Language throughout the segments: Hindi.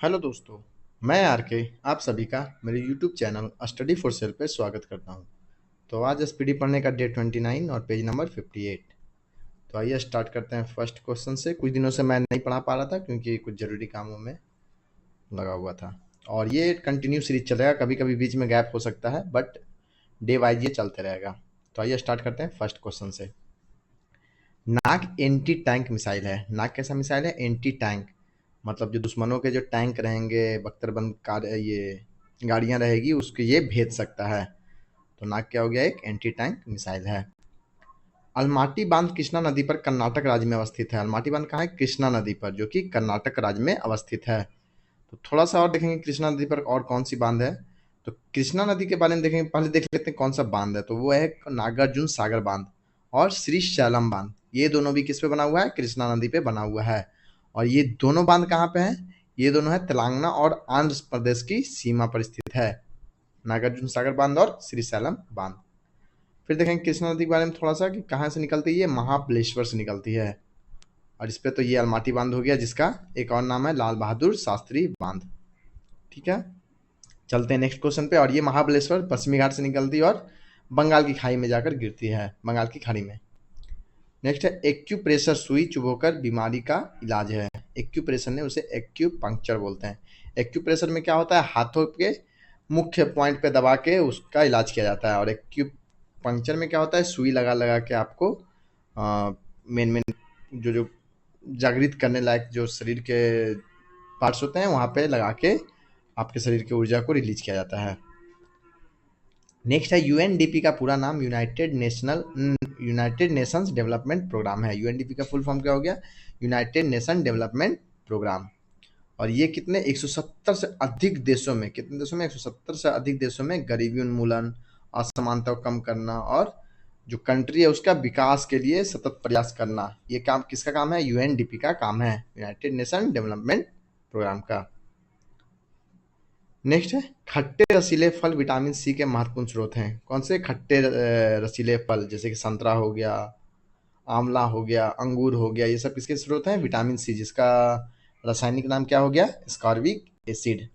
हेलो दोस्तों। मैं आर के आप सभी का मेरे YouTube channel study for sale पे स्वागत करता हूं। तो आज एसपीडी पढ़ने का डे 29 और पेज नंबर 58। तो आइए स्टार्ट करते हैं फर्स्ट क्वेश्चन से। कुछ दिनों से मैं नहीं पढ़ा पा रहा था क्योंकि कुछ ज़रूरी कामों में लगा हुआ था, और ये कंटिन्यू सीरीज चलेगा। कभी कभी बीच में गैप हो सकता है बट डे वाइज ये चलते रहेगा। तो आइए स्टार्ट करते हैं फर्स्ट क्वेश्चन से। नाग एंटी टैंक मिसाइल है। नाग कैसा मिसाइल है? एंटी टैंक, मतलब जो दुश्मनों के जो टैंक रहेंगे, बख्तरबंद कार, ये गाड़ियां रहेगी, उसको ये भेज सकता है। तो नाग क्या हो गया? एक एंटी टैंक मिसाइल है। अलमाटी बांध कृष्णा नदी पर कर्नाटक राज्य में अवस्थित है। अलमाटी बांध कहाँ है? कृष्णा नदी पर, जो कि कर्नाटक राज्य में अवस्थित है। तो थोड़ा सा और देखेंगे कृष्णा नदी पर और कौन सी बांध है। तो कृष्णा नदी के बारे में देखेंगे, पहले देख लेते हैं कौन सा बांध है। तो वो है नागार्जुन सागर बांध और श्री शैलम बांध। ये दोनों भी किस पे बना हुआ है? कृष्णा नदी पे बना हुआ है। और ये दोनों बांध कहाँ पे है? ये दोनों है तेलंगाना और आंध्र प्रदेश की सीमा पर स्थित है, नागार्जुन सागर बांध और श्री शैलम बांध। फिर देखेंगे कृष्णा नदी के बारे में थोड़ा सा कि कहाँ से निकलती है। ये महाबलेश्वर से निकलती है। और इस पे तो ये अलमाटी बांध हो गया, जिसका एक और नाम है लाल बहादुर शास्त्री बांध। ठीक है, चलते हैं नेक्स्ट क्वेश्चन पे। और ये महाबलेश्वर पश्चिमी घाट से निकलती है और बंगाल की खाई में जाकर गिरती है, बंगाल की खाड़ी में। नेक्स्ट है एक्यूप्रेशर, सुई चुभोकर बीमारी का इलाज है। एक्यूप्रेशर ने उसे एक्यूपंक्चर बोलते हैं। एक्यूप्रेशर में क्या होता है? हाथों के मुख्य पॉइंट पे दबा के उसका इलाज किया जाता है। और एक्यूपंक्चर में क्या होता है? सुई लगा लगा के आपको मेन मेन जो जो जागृत करने लायक जो शरीर के पार्ट्स होते हैं वहाँ पे लगा के आपके शरीर की ऊर्जा को रिलीज किया जाता है। नेक्स्ट है यूएनडीपी का पूरा नाम यूनाइटेड नेशंस डेवलपमेंट प्रोग्राम है। यूएनडीपी का फुल फॉर्म क्या हो गया? United Nation Development Programme. और ये कितने 170 से अधिक देशों में, कितने देशों में? 170 से अधिक देशों में गरीबी उन्मूलन, असमानता को कम करना और जो कंट्री है उसका विकास के लिए सतत प्रयास करना, ये काम किसका काम है? यूएनडीपी का काम है, यूनाइटेड नेशन डेवलपमेंट प्रोग्राम का। नेक्स्ट है खट्टे रसीले फल विटामिन सी के महत्वपूर्ण स्रोत हैं। कौन से खट्टे रसीले फल? जैसे कि संतरा हो गया, आंवला हो गया, अंगूर हो गया, ये सब किसके स्रोत हैं? विटामिन सी, जिसका रासायनिक नाम क्या हो गया? Ascorbic acid.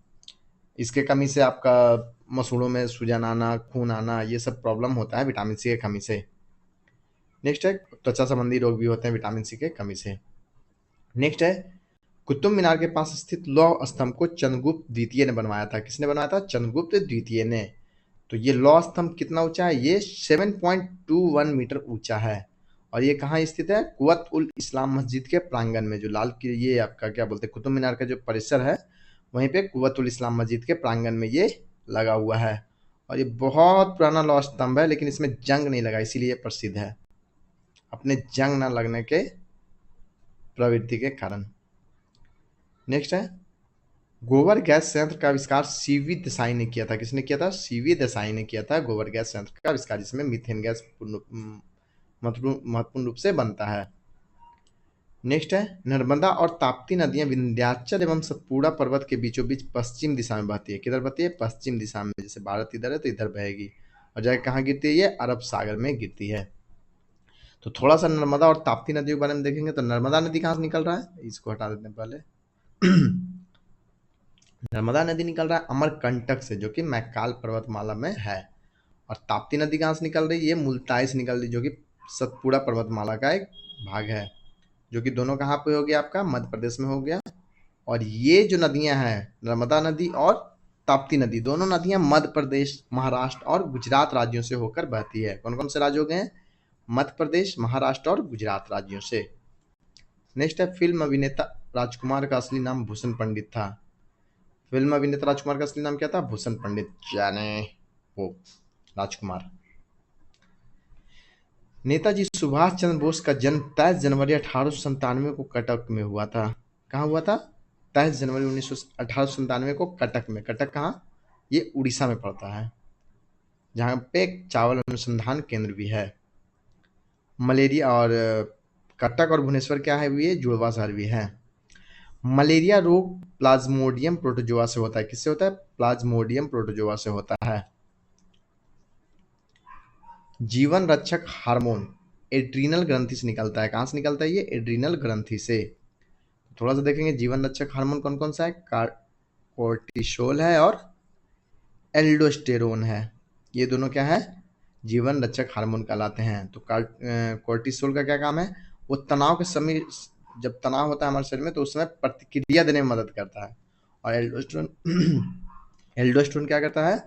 इसके कमी से आपका मसूड़ों में सूजन आना, खून आना, ये सब प्रॉब्लम होता है विटामिन सी की कमी से। नेक्स्ट है त्वचा संबंधी रोग भी होते हैं विटामिन सी के कमी से। नेक्स्ट है कुतुब मीनार के पास स्थित लौह स्तंभ को चंद्रगुप्त द्वितीय ने बनवाया था। किसने बनवाया था? चंद्रगुप्त द्वितीय ने। तो ये लौह स्तंभ कितना ऊंचा है? ये 7.21 मीटर ऊंचा है। और ये कहाँ स्थित है? कुवत उल इस्लाम मस्जिद के प्रांगण में, जो लाल की ये आपका क्या बोलते हैं, कुतुब मीनार का जो परिसर है, वहीं पे कुवत उल इस्लाम मस्जिद के प्रांगण में ये लगा हुआ है। और ये बहुत पुराना लौह स्तंभ है, लेकिन इसमें जंग नहीं लगा, इसीलिए ये प्रसिद्ध है, अपने जंग न लगने के प्रवृत्ति के कारण। नेक्स्ट है गोबर गैस संयंत्र का आविष्कार सीवी देसाई ने किया था। किसने किया था? सीवी देसाई ने किया था गोबर गैस संयंत्र का आविष्कार, जिसमें मीथेन गैस महत्वपूर्ण रूप से बनता है। नेक्स्ट है नर्मदा और ताप्ती नदियां विंध्याचल एवं सतपुड़ा पर्वत के बीचों बीच पश्चिम दिशा में बहती है। किधर बहती है? पश्चिम दिशा में। जैसे भारत इधर है तो इधर बहेगी, और जाके कहाँ गिरती है? ये अरब सागर में गिरती है। तो थोड़ा सा नर्मदा और ताप्ती नदियों के बारे में देखेंगे। तो नर्मदा नदी कहाँ से निकल रहा है? इसको हटा देते हैं पहले। नर्मदा नदी निकल रहा है अमरकंटक से, जो कि मैकाल पर्वतमाला में है। और ताप्ती नदी कहाँ से निकल रही है? ये मुल्ताई से निकल रही है, जो कि सतपुड़ा पर्वतमाला का एक भाग है, जो कि दोनों कहाँ पे हो गया? आपका मध्य प्रदेश में हो गया। और ये जो नदियां हैं, नर्मदा नदी और ताप्ती नदी, दोनों नदियां मध्य प्रदेश, महाराष्ट्र और गुजरात राज्यों से होकर बहती है। कौन कौन से राज्य हो गए हैं? मध्य प्रदेश, महाराष्ट्र और गुजरात राज्यों से। नेक्स्ट है फिल्म अभिनेता राजकुमार का असली नाम भूषण पंडित था। फिल्म अभिनेता राजकुमार का असली नाम क्या था? भूषण पंडित, जाने वो राजकुमार। नेताजी सुभाष चंद्र बोस का जन्म 23 जनवरी 1897 को कटक में हुआ था। कहाँ हुआ था? 23 जनवरी 1897 को कटक में। कटक कहाँ? ये उड़ीसा में पड़ता है, जहाँ पे एक चावल अनुसंधान केंद्र भी है। मलेरिया और कटक और भुवनेश्वर क्या है? ये जुड़वा शहर भी है। मलेरिया रोग प्लाज्मोडियम प्रोटोजोआ से होता है। किससे होता है? प्लाज्मोडियम प्रोटोजोआ से होता है। जीवन रक्षक हार्मोन एड्रीनल ग्रंथि से निकलता है। कहाँ से निकलता है? ये एड्रीनल ग्रंथि से। थोड़ा सा देखेंगे जीवन रक्षक हार्मोन कौन कौन सा है। कोर्टिसोल है और एल्डोस्टेरोन है। ये दोनों क्या है, जीवन रक्षक हार्मोन कहलाते हैं। तो कोर्टिसोल का क्या काम है, वो तनाव के समय, जब तनाव होता है हमारे शरीर में तो उस समय प्रतिक्रिया देने में मदद करता है। और एल्डोस्टेरोन एल्डोस्टेरोन क्या करता है,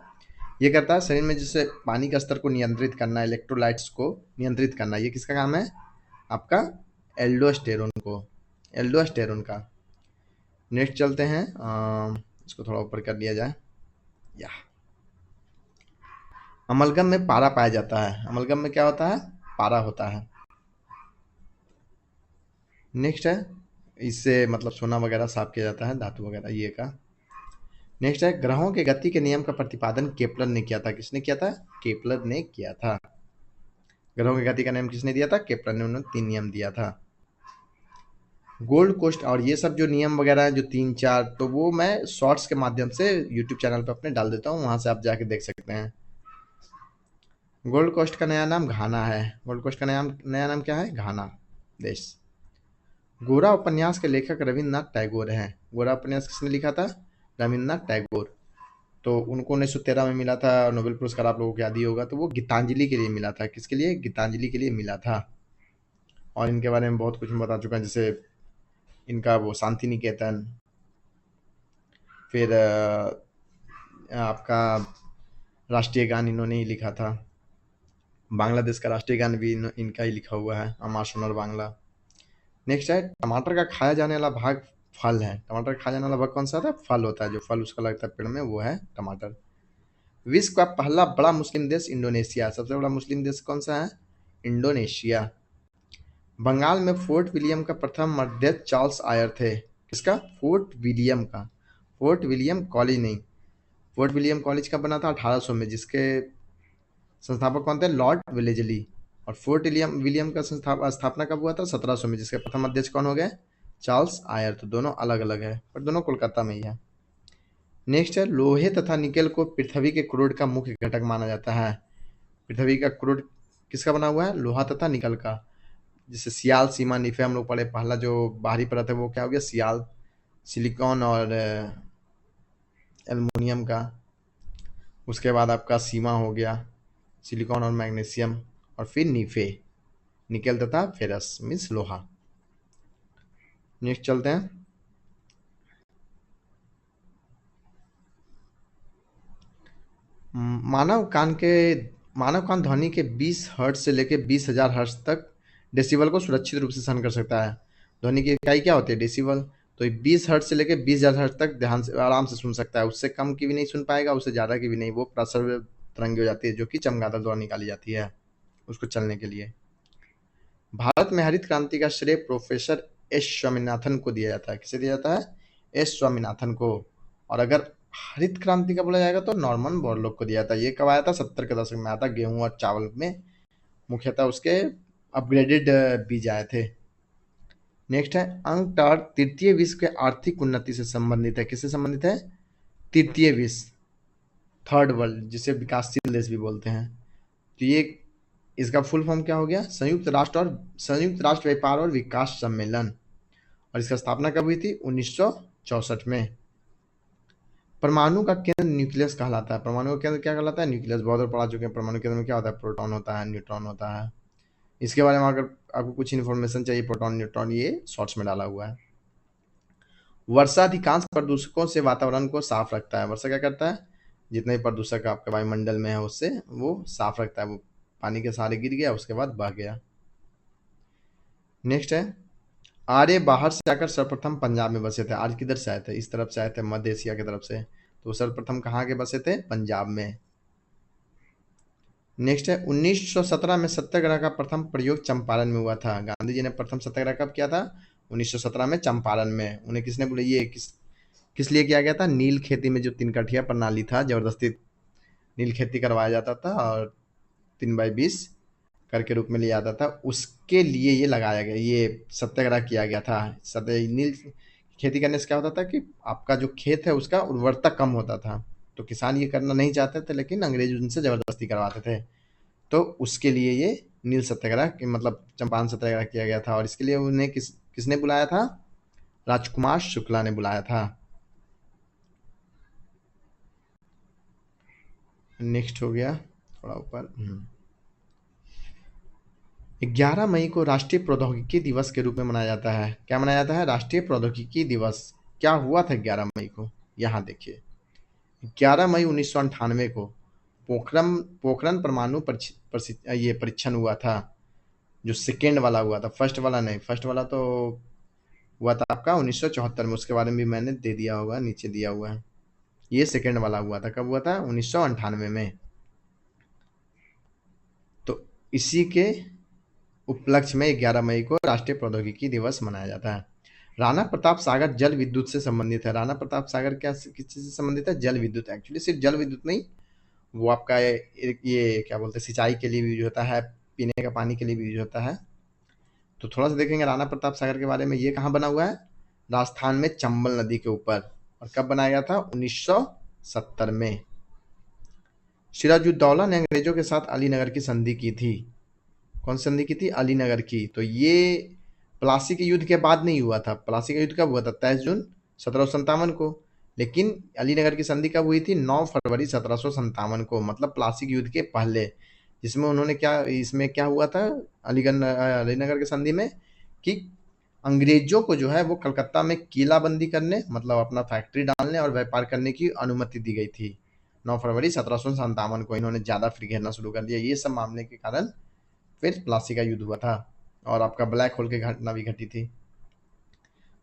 ये करता है शरीर में जैसे पानी के स्तर को नियंत्रित करना, इलेक्ट्रोलाइट्स को नियंत्रित करना। ये किसका काम है, आपका एल्डोस्टेरोन का। नेक्स्ट चलते हैं, इसको थोड़ा ऊपर कर लिया जाए। या अमलगम में पारा पाया जाता है। अमलगम में क्या होता है, पारा होता है। नेक्स्ट है, इससे मतलब सोना वगैरह साफ किया जाता है, धातु वगैरह ये का। नेक्स्ट है, ग्रहों के गति के नियम का प्रतिपादन केपलर ने किया था। किसने किया था, केपलर ने किया था। ग्रहों की गति का नियम किसने दिया था, केपलर ने। उन्होंने 3 नियम दिया था। गोल्ड कोस्ट और ये सब जो नियम वगैरह है जो 3-4, तो वो मैं शॉर्ट्स के माध्यम से यूट्यूब चैनल पर अपने डाल देता हूँ, वहां से आप जाके देख सकते हैं। गोल्ड कोस्ट का नया नाम घाना है। गोल्ड कोस्ट का नया नाम क्या है, घाना देश। गोरा उपन्यास के लेखक रविन्द्रनाथ टैगोर हैं। गोरा उपन्यास किसने लिखा था, रविन्द्रनाथ टैगोर। तो उनको 1913 में मिला था नोबेल पुरस्कार, आप लोगों को याद ही होगा। तो वो गीतांजलि के लिए मिला था। किसके लिए, गीतांजलि के लिए मिला था। और इनके बारे में बहुत कुछ मैं बता चुका हूँ, जैसे इनका वो शांति निकेतन, फिर आपका राष्ट्रीय गान इन्होंने ही लिखा था। बांग्लादेश का राष्ट्रीय गान भी इनका ही लिखा हुआ है, अमार सोनार बांग्ला। नेक्स्ट है, टमाटर का खाया जाने वाला भाग फल है। टमाटर का खाया जाने वाला भाग कौन सा होता है, फल होता है। जो फल उसका लगता है पेड़ में वो है टमाटर। विश्व का पहला बड़ा मुस्लिम देश इंडोनेशिया। सबसे बड़ा मुस्लिम देश कौन सा है, इंडोनेशिया। बंगाल में फोर्ट विलियम का प्रथम मध्यस्थ चार्ल्स आयर थे। किसका, फोर्ट विलियम का। फोर्ट विलियम कॉलेज नहीं, फोर्ट विलियम कॉलेज कब बना था, 1800 में, जिसके संस्थापक कौन थे, लॉर्ड वेलेजली। और फोर्ट विलियम विलियम का स्थापना कब हुआ था, 1700 में, जिसके प्रथम अध्यक्ष कौन हो गए, चार्ल्स आयर। तो दोनों अलग अलग है, पर दोनों कोलकाता में ही है। नेक्स्ट है, लोहे तथा निकेल को पृथ्वी के क्रूड का मुख्य घटक माना जाता है। पृथ्वी का क्रूड किसका बना हुआ है, लोहा तथा निकल का। जैसे सियाल, सीमा, निफे हम लोग पढ़े। पहला जो बाहरी परत है वो क्या हो गया, सियाल, सिलिकॉन और एल्युमिनियम का। उसके बाद आपका सीमा हो गया, सिलिकॉन और मैग्नीशियम। और फिर निफे, निकेल तथा फेरस मीन्स लोहा। नेक्स्ट चलते हैं, मानव कान के मानव कान ध्वनि के 20 हर्ट्ज से लेकर 20,000 हर्ट्ज तक डेसिबल को सुरक्षित रूप से सहन कर सकता है। ध्वनि की इकाई क्या होती है, डेसिबल। तो 20 हर्ट्ज से लेकर 20,000 हर्ट्ज तक ध्यान से आराम से सुन सकता है। उससे कम की भी नहीं सुन पाएगा, उससे ज़्यादा की भी नहीं। वो प्रसर तरंगी हो जाती है, जो कि चमगादड़ द्वारा निकाली जाती है उसको चलने के लिए। भारत में हरित क्रांति का श्रेय प्रोफेसर एस स्वामीनाथन को दिया जाता है। किसे दिया जाता है, एस स्वामीनाथन को। और अगर हरित क्रांति का बोला जाएगा तो नॉर्मन बोरलॉग को दिया जाता है। ये कब आया था, 70 के दशक में आया था। गेहूं और चावल में मुख्यतः उसके अपग्रेडेड बीज आए थे। नेक्स्ट है, अंकटार तृतीय विश्व के आर्थिक उन्नति से संबंधित है। किससे संबंधित है, तृतीय विश्व, थर्ड वर्ल्ड, जिसे विकासशील देश भी बोलते हैं। तो ये इसका फुल फॉर्म क्या हो गया, संयुक्त राष्ट्र व्यापार और विकास सम्मेलन। और इसका स्थापना कब हुई थी, 1964 में। परमाणु का केंद्र न्यूक्लियस कहलाता है। परमाणु का केंद्र क्या कहलाता है, न्यूक्लियस। बहुत बार पढ़ा चुके हैं। परमाणु केंद्र में क्या होता है, प्रोटॉन होता है, न्यूट्रॉन होता है। इसके बारे में अगर आपको कुछ इन्फॉर्मेशन चाहिए, प्रोटॉन न्यूट्रॉन, ये शॉर्ट्स में डाला हुआ है। वर्षा अधिकांश प्रदूषकों से वातावरण को साफ रखता है। वर्षा क्या करता है, जितने भी प्रदूषक आपके वायुमंडल में है उससे वो साफ रखता है। वो पानी के सहारे गिर गया, उसके बाद बह गया। नेक्स्ट है, आर्य बाहर से आकर सर्वप्रथम पंजाब में बसे थे। आर्य किधर से आए थे, इस तरफ से आए थे, मध्य एशिया की तरफ से। तो सर्वप्रथम कहाँ के बसे थे, पंजाब में। नेक्स्ट है, 1917 में सत्याग्रह का प्रथम प्रयोग चंपारण में हुआ था। गांधी जी ने प्रथम सत्याग्रह कब किया था, 1917 में, चंपारण में। उन्हें किसने बोले, ये किस लिए किया गया था, नील खेती में जो 3 कठिया प्रणाली था, जबरदस्ती नील खेती करवाया जाता था और 3/20 कर के रूप में लिया जाता था, उसके लिए ये लगाया गया, ये सत्याग्रह किया गया था। सत्य नील खेती करने से क्या होता था कि आपका जो खेत है उसका उर्वरता कम होता था। तो किसान ये करना नहीं चाहते थे, लेकिन अंग्रेज उनसे जबरदस्ती करवाते थे। तो उसके लिए ये नील सत्याग्रह मतलब चंपारण सत्याग्रह किया गया था। और इसके लिए उन्हें किसने बुलाया था, राजकुमार शुक्ला ने बुलाया था। नेक्स्ट हो गया थोड़ा ऊपर। 11 मई को राष्ट्रीय प्रौद्योगिकी दिवस के रूप में मनाया जाता है। क्या मनाया जाता है? राष्ट्रीय प्रौद्योगिकी दिवस। क्या हुआ था 11 मई को? यहाँ देखिए, 11 मई 1998 को पोखरम पोखरन परमाणु ये परीक्षण हुआ था। जो सेकेंड वाला हुआ था, फर्स्ट वाला नहीं। फर्स्ट वाला तो हुआ था आपका 1974 में, उसके बारे में भी मैंने दे दिया होगा, नीचे दिया हुआ है। ये सेकेंड वाला हुआ था, कब हुआ था? 1998 में। तो इसी के उपलक्ष्य में 11 मई को राष्ट्रीय प्रौद्योगिकी दिवस मनाया जाता है। राणा प्रताप सागर जल विद्युत से संबंधित है। राणा प्रताप सागर क्या किस चीज से संबंधित है? जल विद्युत। एक्चुअली सिर्फ जल विद्युत नहीं, वो आपका ये क्या बोलते हैं, सिंचाई के लिए भी यूज होता है, पीने का पानी के लिए भी यूज होता है। तो थोड़ा सा देखेंगे राणा प्रताप सागर के बारे में। ये कहाँ बना हुआ है? राजस्थान में चंबल नदी के ऊपर। और कब बनाया गया था? 1970 में। सिराजुद्दौला ने अंग्रेजों के साथ अलीनगर की संधि की थी। कौन सी संधि की थी? अलीनगर की। तो ये प्लासी के युद्ध के बाद नहीं हुआ था। प्लासी का युद्ध कब हुआ था? 23 जून 1757 को। लेकिन अलीनगर की संधि कब हुई थी? 9 फरवरी 1757 को, मतलब प्लासी के युद्ध के पहले। जिसमें उन्होंने क्या, इसमें क्या हुआ था अलीनगर की संधि में, कि अंग्रेजों को जो है वो कलकत्ता में किलाबंदी करने, मतलब अपना फैक्ट्री डालने और व्यापार करने की अनुमति दी गई थी। 9 फरवरी 1757 को इन्होंने ज़्यादा फिर घेरना शुरू कर दिया। ये सब मामले के कारण फिर प्लासी का युद्ध हुआ था। और आपका ब्लैक होल की घटना भी घटी थी।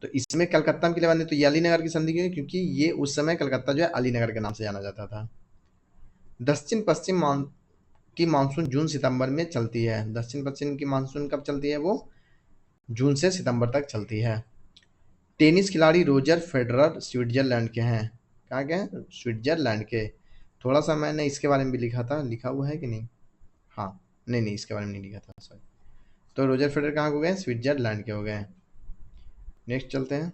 तो इसमें कलकत्ता में किले बंदी, तो ये अलीनगर की संधि क्यों? क्योंकि ये उस समय कलकत्ता जो है अलीनगर के नाम से जाना जाता था। दक्षिण पश्चिम की मानसून जून सितंबर में चलती है। दक्षिण पश्चिम की मानसून कब चलती है? वो जून से सितंबर तक चलती है। टेनिस खिलाड़ी रोजर फेडरर स्विट्जरलैंड के हैं। कहाँ के हैं? स्विट्जरलैंड के। थोड़ा सा मैंने इसके बारे में भी लिखा था, लिखा हुआ है कि नहीं? हाँ, नहीं नहीं, इसके बारे में नहीं लिखा था, सॉरी। तो रोजर फेडरर कहाँ हो गए? स्विट्जरलैंड के हो गए। नेक्स्ट चलते हैं।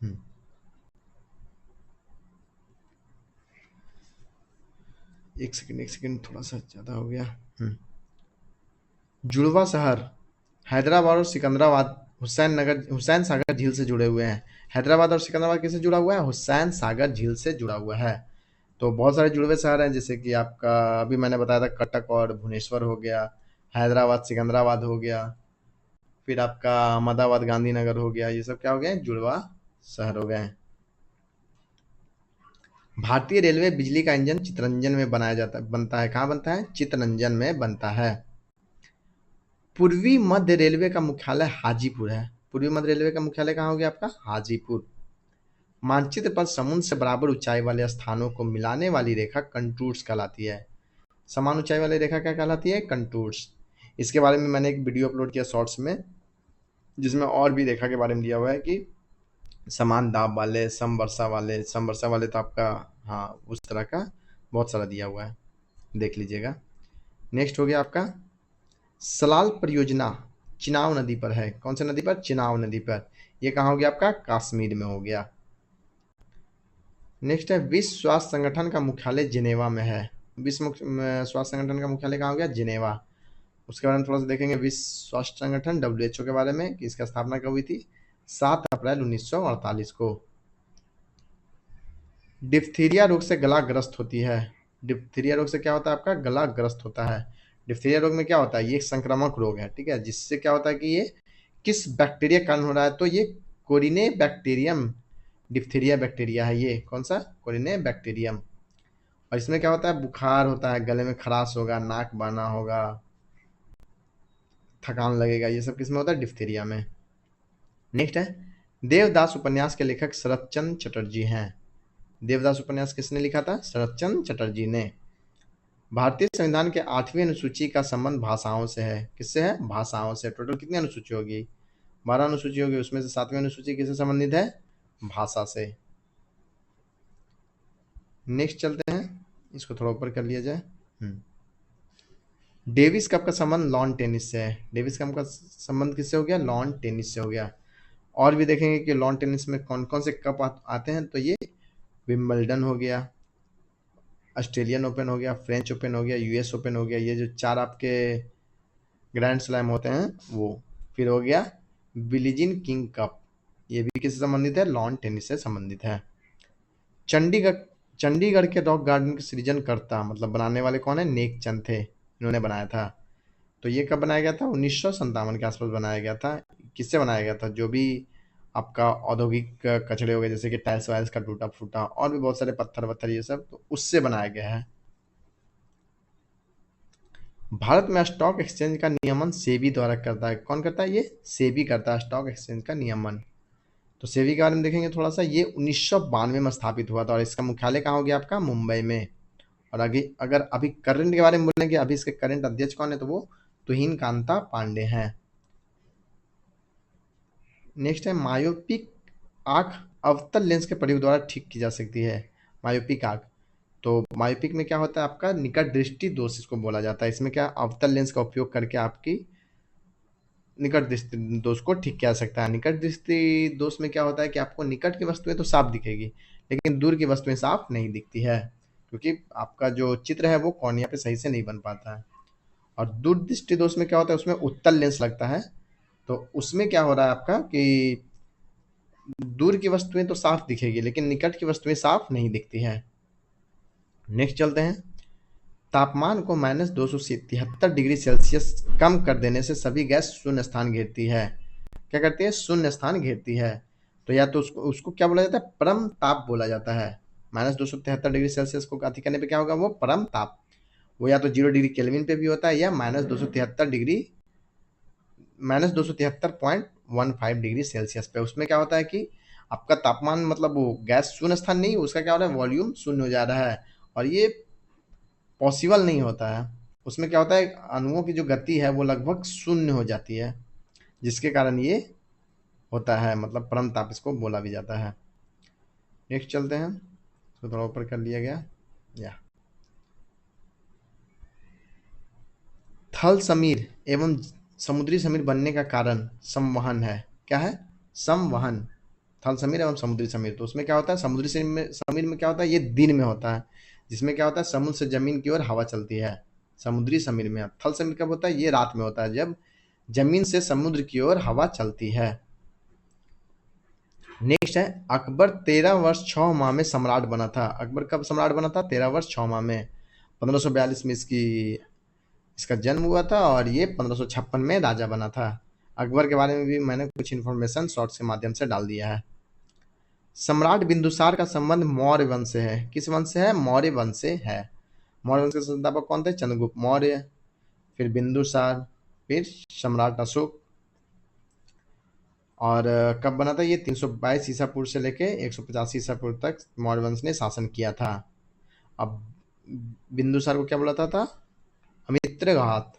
हम्म, एक सेकंड, थोड़ा सा ज़्यादा हो गया। जुड़वा शहर हैदराबाद और सिकंदराबाद हुसैन सागर झील से जुड़े हुए हैं। हैदराबाद और सिकंदराबाद किससे जुड़ा हुआ है? हुसैन सागर झील से जुड़ा हुआ है। तो बहुत सारे जुड़वे शहर हैं, जैसे कि आपका अभी मैंने बताया था कटक और भुवनेश्वर हो गया, हैदराबाद सिकंदराबाद हो गया, फिर आपका अहमदाबाद गांधीनगर हो गया। ये सब क्या हो गए? जुड़वा शहर हो गए। भारतीय रेलवे बिजली का इंजन चितरंजन में बनता है। कहाँ बनता है? चितरंजन में बनता है। पूर्वी मध्य रेलवे का मुख्यालय हाजीपुर है। पूर्वी मध्य रेलवे का मुख्यालय कहाँ हो गया आपका? हाजीपुर। मानचित्र पर समुद्र से बराबर ऊंचाई वाले स्थानों को मिलाने वाली रेखा कंटूर्स कहलाती है। समान ऊंचाई वाली रेखा क्या कहलाती है? कंटूर्स। इसके बारे में मैंने एक वीडियो अपलोड किया शॉर्ट्स में, जिसमें और भी रेखा के बारे में दिया हुआ है कि समान दाब वाले, समवर्षा वाले तो आपका, हाँ, उस तरह का बहुत सारा दिया हुआ है, देख लीजिएगा। नेक्स्ट हो गया आपका सलाल परियोजना। चिनाव नदी पर है। कौन सी नदी पर? चिनाव नदी पर। ये कहाँ हो गया आपका? कश्मीर में हो गया। नेक्स्ट है विश्व स्वास्थ्य संगठन का मुख्यालय जिनेवा में है। स्वास्थ्य संगठन का मुख्यालय कहाँ हो गया? जिनेवा। उसके बारे में थोड़ा सा देखेंगे। विश्व स्वास्थ्य संगठन WHO के बारे में कि इसका स्थापना कब हुई थी? 7 अप्रैल 1948 को। डिप्थीरिया रोग से गला ग्रस्त होती है। डिप्थीरिया रोग से क्या होता है आपका? गला ग्रस्त होता है। डिप्थीरिया रोग में क्या होता है? ये एक संक्रामक रोग है, ठीक है, जिससे क्या होता है कि ये किस बैक्टीरिया के कारण हो रहा है? तो ये कोरिने बैक्टीरियम डिप्थीरिया बैक्टीरिया है। ये कौन सा? कोरिने बैक्टीरियम। और इसमें क्या होता है? बुखार होता है, गले में खराश होगा, नाक बहना होगा, थकान लगेगा। ये सब किसमें होता है? डिप्थीरिया में। नेक्स्ट है देवदास उपन्यास के लेखक शरत चंद्र चटर्जी हैं। देवदास उपन्यास किसने लिखा था? शरत चंद्र चटर्जी ने। भारतीय संविधान के 8वीं अनुसूची का संबंध भाषाओं से है। किससे है? भाषाओं से। टोटल कितनी अनुसूची होगी? 12 अनुसूची होगी। उसमें से 7वीं अनुसूची किससे संबंधित है? भाषा से। नेक्स्ट चलते हैं, इसको थोड़ा ऊपर कर लिया जाए। डेविस कप का संबंध लॉन टेनिस से है। डेविस कप का संबंध किससे हो गया? लॉन टेनिस से हो गया। और भी देखेंगे कि लॉन टेनिस में कौन कौन से कप आते हैं। तो ये विम्बल्डन हो गया, ऑस्ट्रेलियन ओपन हो गया, फ्रेंच ओपन हो गया, US ओपन हो गया। ये जो 4 आपके ग्रैंड स्लैम होते हैं वो। फिर हो गया बिलीजिन किंग कप, ये भी किससे संबंधित है? लॉन टेनिस से संबंधित है। चंडीगढ़ चंडीगढ़ के रॉक गार्डन के सृजनकर्ता मतलब बनाने वाले कौन है? नेक चंद थे, इन्होंने बनाया था। तो ये कब बनाया गया था? 1957 के आसपास बनाया गया था। किससे बनाया गया था? जो भी आपका औद्योगिक कचरे हो गए, जैसे कि टाइल्स वाइल्स का टूटा फूटा और भी बहुत सारे पत्थर वत्थर ये सब, तो उससे बनाया गया है। भारत में स्टॉक एक्सचेंज का नियमन सेबी द्वारा करता है। कौन करता है? ये सेबी करता है स्टॉक एक्सचेंज का नियमन। तो सेबी के बारे में देखेंगे थोड़ा सा। ये 1992 में स्थापित हुआ था और इसका मुख्यालय कहाँ हो गया आपका? मुंबई में। और आगे अगर अभी करंट के बारे में बोलेंगे, अभी इसके करंट अध्यक्ष कौन है? तो वो तुहिन कांता पांडे हैं। नेक्स्ट है मायोपिक आंख अवतल लेंस के प्रयोग द्वारा ठीक की जा सकती है। मायोपिक आंख, तो मायोपिक में क्या होता है आपका? निकट दृष्टि दोष इसको बोला जाता है। इसमें क्या अवतल लेंस का उपयोग करके आपकी निकट दृष्टि दोष को ठीक किया जा सकता है। निकट दृष्टि दोष में क्या होता है कि आपको निकट की वस्तुएं तो साफ दिखेगी, लेकिन दूर की वस्तुएं साफ नहीं दिखती है, क्योंकि आपका जो चित्र है वो कॉर्निया पे सही से नहीं बन पाता है। और दूर दृष्टि दोष में क्या होता है? उसमें उत्तल लेंस लगता है, तो उसमें क्या हो रहा है आपका कि दूर की वस्तुएं तो साफ दिखेगी, लेकिन निकट की वस्तुएं साफ नहीं दिखती है। नेक्स्ट चलते हैं। तापमान को -273 डिग्री सेल्सियस कम कर देने से सभी गैस शून्य स्थान घेरती है। क्या करती है? शून्य स्थान घेरती है। तो या तो उसको उसको क्या बोला जाता है? परम ताप बोला जाता है। -273 डिग्री सेल्सियस को अति करने पे क्या होगा? वो परम ताप। वो या तो 0 डिग्री केल्विन पे भी होता है, या -273 डिग्री सेल्सियस पे। उसमें क्या होता है कि आपका तापमान मतलब वो गैस शून्य स्थान नहीं, उसका क्या हो रहा है? वॉल्यूम शून्य हो जा रहा है, और ये पॉसिबल नहीं होता है। उसमें क्या होता है? अणुओं की जो गति है वो लगभग शून्य हो जाती है, जिसके कारण ये होता है, मतलब परम ताप इसको बोला भी जाता है। नेक्स्ट चलते हैं। तो थोड़ा ऊपर कर लिया गया या थल समीर एवं समुद्री समीर बनने का कारण संवहन है। क्या है? संवहन। थल समीर एवं समुद्री समीर, तो उसमें क्या होता है? समुद्री समीर में क्या होता है? ये दिन में होता है, जिसमें क्या होता है? समुद्र से जमीन की ओर हवा चलती है समुद्री समीर में। थल समीर कब होता है? ये रात में होता है, जब जमीन से समुद्र की ओर हवा चलती है। नेक्स्ट है अकबर 13 वर्ष 6 माह में सम्राट बना था। अकबर कब सम्राट बना था? 13 वर्ष 6 माह में। 1542 में इसका जन्म हुआ था, और ये 1556 में राजा बना था। अकबर के बारे में भी मैंने कुछ इन्फॉर्मेशन शॉर्ट्स के माध्यम से डाल दिया है। सम्राट बिंदुसार का संबंध मौर्य वंश से है। किस वंश से है? मौर्य वंश से है। मौर्य वंश के संस्थापक कौन थे? चंद्रगुप्त मौर्य, फिर बिंदुसार, फिर सम्राट अशोक। और कब बना था ये? 322 ईसा पूर्व से लेके 185 ईसा पूर्व तक मौर्य वंश ने शासन किया था। अब बिंदुसार को क्या बुलाता था? अमित्रघात।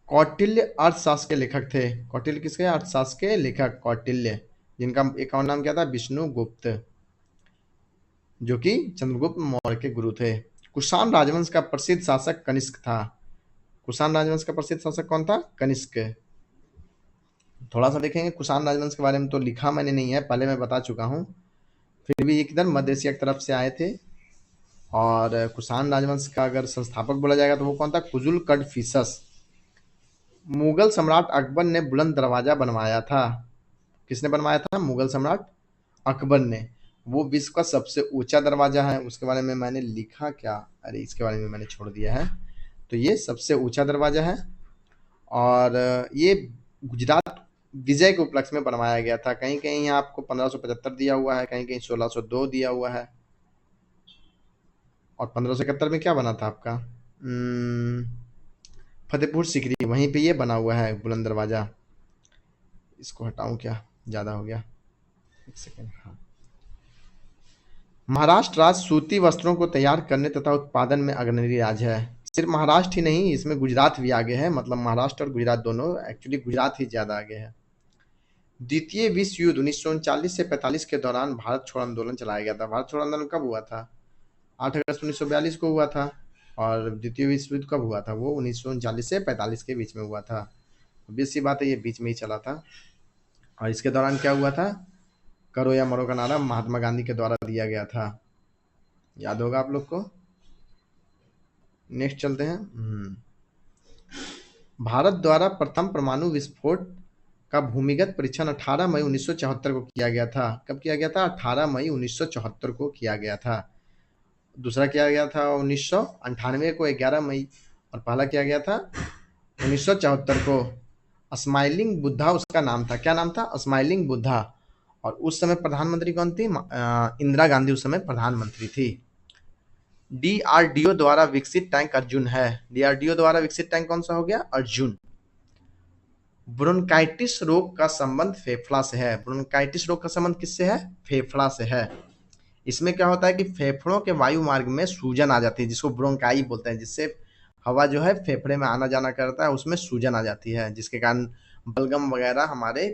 कौटिल्य अर्थशास्त्र के लेखक थे। कौटिल्य किसके? अर्थशास्त्र के लेखक कौटिल्य, जिनका एक और नाम क्या था? विष्णुगुप्त, जो कि चंद्रगुप्त मौर्य के गुरु थे। कुषाण राजवंश का प्रसिद्ध शासक कनिष्क था। कुषाण राजवंश का प्रसिद्ध शासक कौन था? कनिष्क। थोड़ा सा देखेंगे कुषाण राजवंश के बारे में, तो लिखा मैंने नहीं है, पहले मैं बता चुका हूँ। फिर भी ये किधर मध्य एशिया की तरफ से आए थे। और कुषाण राजवंश का अगर संस्थापक बोला जाएगा तो वो कौन था? कुजुल कडफिसस। मुगल सम्राट अकबर ने बुलंद दरवाजा बनवाया था। किसने बनवाया था? मुगल सम्राट अकबर ने। वो विश्व का सबसे ऊंचा दरवाजा है। उसके बारे में मैंने लिखा क्या? अरे इसके बारे में मैंने छोड़ दिया है। तो ये सबसे ऊंचा दरवाजा है, और ये गुजरात विजय के उपलक्ष्य में बनवाया गया था। कहीं कहीं यहाँ आपको 1575 दिया हुआ है, कहीं कहीं 1602 दिया हुआ है। और 1571 में क्या बना था आपका? फतेहपुर सीकरी, वहीं पे ये बना हुआ है बुलंद दरवाजा। इसको हटाऊं क्या? ज़्यादा हो गया, एक सेकेंड। हाँ, महाराष्ट्र राज्य सूती वस्त्रों को तैयार करने तथा उत्पादन में अग्रणी राज्य है। सिर्फ महाराष्ट्र ही नहीं, इसमें गुजरात भी आगे है। मतलब महाराष्ट्र और गुजरात दोनों, एक्चुअली गुजरात ही ज़्यादा आगे है। द्वितीय विश्व युद्ध 1939 से 45 के दौरान भारत छोड़ आंदोलन चलाया गया था। भारत छोड़ आंदोलन कब हुआ था? 8 अगस्त 1942 को हुआ था। और द्वितीय विश्व युद्ध कब हुआ था? वो 1939 से 45 के बीच में हुआ था। obvious सी बात है, ये बीच में ही चला था। और इसके दौरान क्या हुआ था? करो या मरो का नारा महात्मा गांधी के द्वारा दिया गया था। याद होगा आप लोग को। नेक्स्ट चलते हैं। भारत द्वारा प्रथम परमाणु विस्फोट का भूमिगत परीक्षण 18 मई 1974 को किया गया था। कब किया गया था? 18 मई 1974 को किया गया था। दूसरा किया गया था 1998 को 11 मई, और पहला किया गया था 1974 को। स्माइलिंग बुद्धा उसका नाम था। क्या नाम था? स्माइलिंग बुद्धा। और उस समय प्रधानमंत्री कौन थी? इंदिरा गांधी उस समय प्रधानमंत्री थी। डीआरडीओ द्वारा विकसित टैंक अर्जुन है। डीआरडीओ द्वारा विकसित टैंक कौन सा हो गया? अर्जुन। ब्रोंकाइटिस रोग का संबंध फेफड़ा से है। ब्रोंकाइटिस रोग का संबंध किससे है? फेफड़ा से है। इसमें क्या होता है कि फेफड़ों के वायु मार्ग में सूजन आ जाती है, जिसको ब्रोंकाई बोलते हैं, जिससे हवा जो है फेफड़े में आना जाना करता है, उसमें सूजन आ जाती है, जिसके कारण बलगम वगैरह हमारे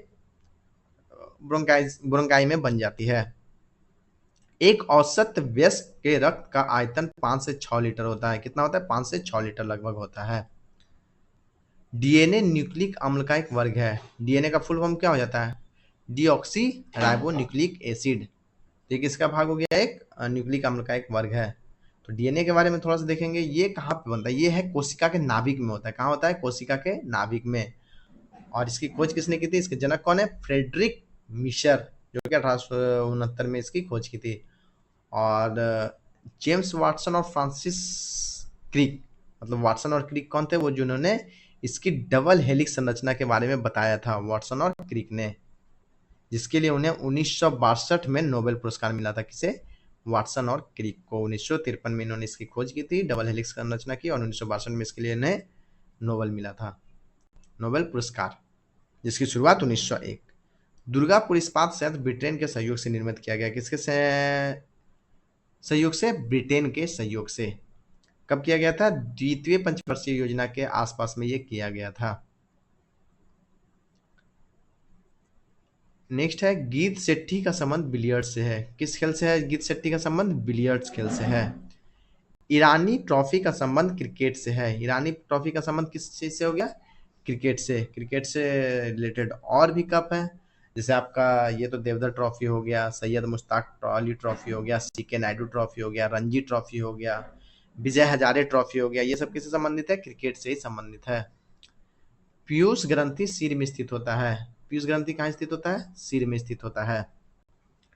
ब्रोंकाई में बन जाती है। एक औसत वयस्क के रक्त का आयतन 5 से 6 लीटर होता है। कितना होता है? 5 से 6 लीटर लगभग होता है। डीएनए न्यूक्लिक अम्ल का एक वर्ग है। डीएनए का फुल फॉर्म क्या हो जाता है? Deoxy ribo nucleic acid. ये किसका भाग हो गया? एक न्यूक्लिक अम्ल का एक वर्ग है। तो डीएनए के बारे में थोड़ा सा देखेंगे। ये कहाँ पे बनता है? ये है कोशिका के नाभिक में होता है। कहाँ होता है? कोशिका के नाभिक में। और इसकी खोज किसने की थी? इसके जनक कौन है? फ्रेडरिक मिशर, जो कि 1869 में इसकी खोज की थी। और जेम्स वाटसन और फ्रांसिस क्रिक, मतलब वाटसन और क्रिक कौन थे? वो जिन्होंने इसकी डबल हेलिक्स संरचना के बारे में बताया था, वाटसन और क्रिक ने, जिसके लिए उन्हें 1962 में नोबेल पुरस्कार मिला था। किसे? वाटसन और क्रिक को। 1953 में इन्होंने इसकी खोज की थी, डबल हेलिक्स संरचना की, और 1962 में इसके लिए इन्हें नोबेल मिला था, नोबेल पुरस्कार, जिसकी शुरुआत 1901। दुर्गापुर इस्पात संयंत्र ब्रिटेन के सहयोग से निर्मित किया गया। किसके सहयोग से? ब्रिटेन के सहयोग से। कब किया गया था? द्वितीय पंचवर्षीय योजना के आसपास में ये किया गया था। नेक्स्ट है, गीत शेट्टी का संबंध बिलियर्ड्स से है। किस खेल से है गीत शेट्टी का संबंध? बिलियर्ड्स खेल से है। ईरानी ट्रॉफी का संबंध क्रिकेट से है। ईरानी ट्रॉफी का संबंध किस चीज से हो गया? क्रिकेट से। क्रिकेट से रिलेटेड और भी कप हैं, जैसे आपका ये तो देवधर ट्रॉफी हो गया, सैयद मुश्ताक अली ट्रॉफी हो गया, सीके नायडू ट्रॉफी हो गया, रणजी ट्रॉफी हो गया, विजय हजारे ट्रॉफी हो गया। ये सब किससे संबंधित है? क्रिकेट से ही संबंधित है। पीयूष ग्रंथि सिर में स्थित होता है। पीयूष ग्रंथि कहाँ स्थित होता है? सिर में स्थित होता है,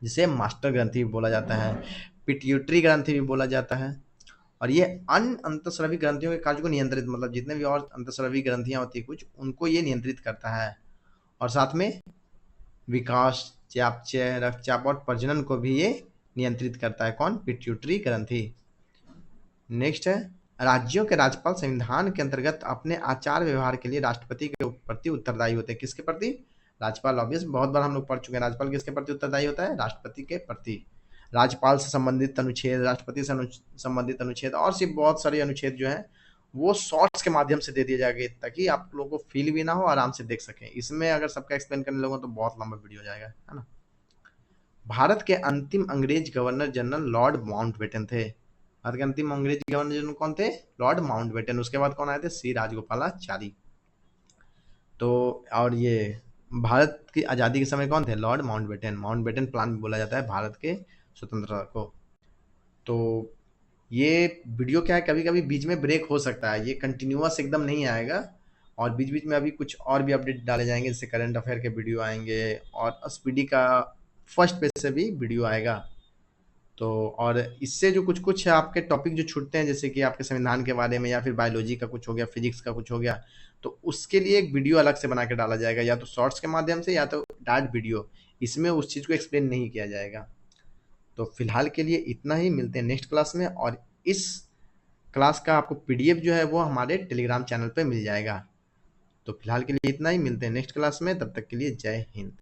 जिसे मास्टर ग्रंथि भी बोला जाता है, पिट्यूटरी ग्रंथि भी बोला जाता है। और ये अन्य अंतःस्रावी ग्रंथियों के कार्य को नियंत्रित, मतलब जितने भी और अंतःस्रावी ग्रंथियां होती है कुछ, उनको ये नियंत्रित करता है। और साथ में विकास, चयापचय, रक्तचाप और प्रजनन को भी ये नियंत्रित करता है। कौन? पिट्यूटरी ग्रंथि। नेक्स्ट है, राज्यों के राज्यपाल संविधान के अंतर्गत अपने आचार व्यवहार के लिए राष्ट्रपति के प्रति उत्तरदायी होते हैं। किसके प्रति? राज्यपाल। ऑब्वियस, बहुत बार हम लोग पढ़ चुके हैं। राज्यपाल किसके प्रति उत्तरदायी होता है? राष्ट्रपति के प्रति। राज्यपाल से संबंधित अनुच्छेद, राष्ट्रपति से संबंधित अनुच्छेद, और सिर्फ बहुत सारे अनुच्छेद जो हैं वो शॉर्ट्स के माध्यम से दे दिए जाएंगे, ताकि आप लोगों को फील भी ना हो, आराम से देख सकें। इसमें अगर सबका एक्सप्लेन करने लगो तो बहुत लंबा वीडियो हो जाएगा, है ना। भारत के अंतिम अंग्रेज गवर्नर जनरल लॉर्ड माउंटबेटन थे। भारत के अंतिम अंग्रेज गवर्नर जनरल कौन थे? Lord Mountbatten. उसके बाद कौन आए थे? सी राजगोपालाचारी। तो और ये भारत की आज़ादी के समय कौन थे? Lord Mountbatten. माउंटबेटन प्लान भी बोला जाता है भारत के स्वतंत्रता को। तो ये वीडियो क्या है, कभी कभी बीच में ब्रेक हो सकता है, ये कंटिन्यूअस एकदम नहीं आएगा, और बीच बीच में अभी कुछ और भी अपडेट डाले जाएंगे, जैसे करंट अफेयर के वीडियो आएंगे, और स्पीडी का फर्स्ट पेज से भी वीडियो आएगा। तो और इससे जो कुछ कुछ आपके टॉपिक जो छूटते हैं, जैसे कि आपके संविधान के बारे में, या फिर बायोलॉजी का कुछ हो गया, फिजिक्स का कुछ हो गया, तो उसके लिए एक वीडियो अलग से बना के डाला जाएगा, या तो शॉर्ट्स के माध्यम से, या तो डायरेक्ट वीडियो। इसमें उस चीज़ को एक्सप्लेन नहीं किया जाएगा। तो फिलहाल के लिए इतना ही, मिलते हैं नेक्स्ट क्लास में। और इस क्लास का आपको पीडीएफ जो है वो हमारे टेलीग्राम चैनल पे मिल जाएगा। तो फिलहाल के लिए इतना ही, मिलते हैं नेक्स्ट क्लास में। तब तक के लिए जय हिंद।